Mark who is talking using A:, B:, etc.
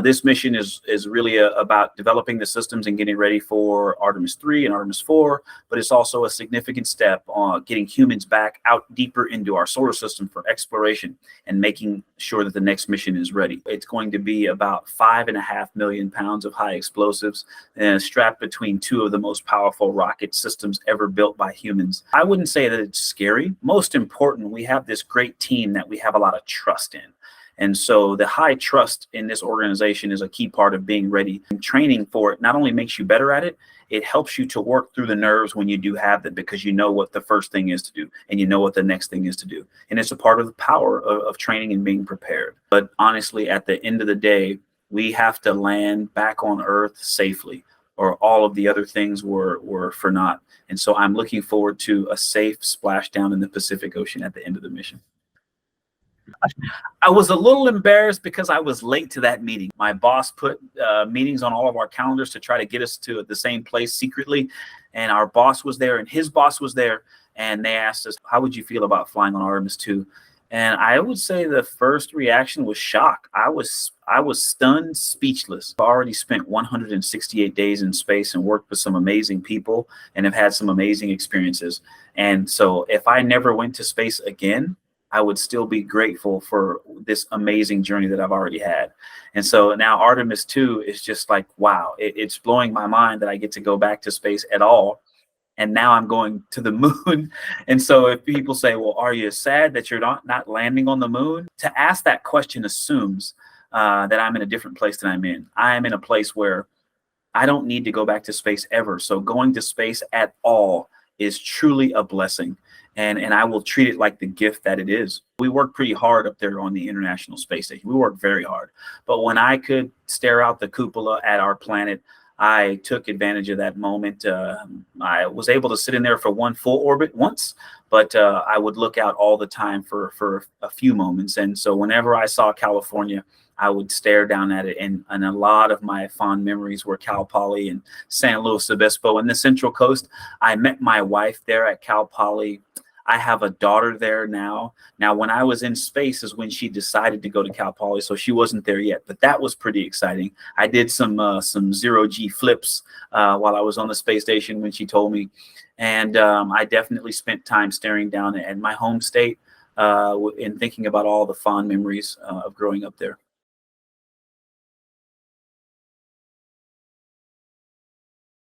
A: This mission is really about developing the systems and getting ready for Artemis III and Artemis IV, but it's also a significant step on getting humans back out deeper into our solar system for exploration and making sure that the next mission is ready. It's going to be about 5.5 million pounds of high explosives strapped between two of the most powerful rocket systems ever built by humans. I wouldn't say that it's scary. Most important, we have this great team that we have a lot of trust in. And so the high trust in this organization is a key part of being ready. And training for it not only makes you better at it, it helps you to work through the nerves when you do have them, because you know what the first thing is to do and you know what the next thing is to do. And it's a part of the power of training and being prepared. But honestly, at the end of the day, we have to land back on Earth safely, or all of the other things were for naught. And so I'm looking forward to a safe splashdown in the Pacific Ocean at the end of the mission. I was a little embarrassed because I was late to that meeting. My boss put meetings on all of our calendars to try to get us to the same place secretly. And our boss was there and his boss was there. And they asked us, how would you feel about flying on Artemis II? And I would say the first reaction was shock. I was stunned, speechless. I've already spent 168 days in space and worked with some amazing people and have had some amazing experiences. And so if I never went to space again, I would still be grateful for this amazing journey that I've already had. And so now Artemis II is just like, wow, it's blowing my mind that I get to go back to space at all. And now I'm going to the moon. And so if people say, well, are you sad that you're not landing on the moon? To ask that question assumes that I'm in a different place than I'm in. I am in a place where I don't need to go back to space ever. So going to space at all is truly a blessing. And I will treat it like the gift that it is. We work pretty hard up there on the International Space Station. We work very hard. But when I could stare out the cupola at our planet, I took advantage of that moment. I was able to sit in there for one full orbit once, but I would look out all the time for a few moments. And so whenever I saw California, I would stare down at it. And a lot of my fond memories were Cal Poly and San Luis Obispo and the Central Coast. I met my wife there at Cal Poly. I have a daughter there now. Now, when I was in space is when she decided to go to Cal Poly, so she wasn't there yet, but that was pretty exciting. I did some zero-G flips while I was on the space station when she told me. And I definitely spent time staring down at my home state and thinking about all the fond memories of growing up there.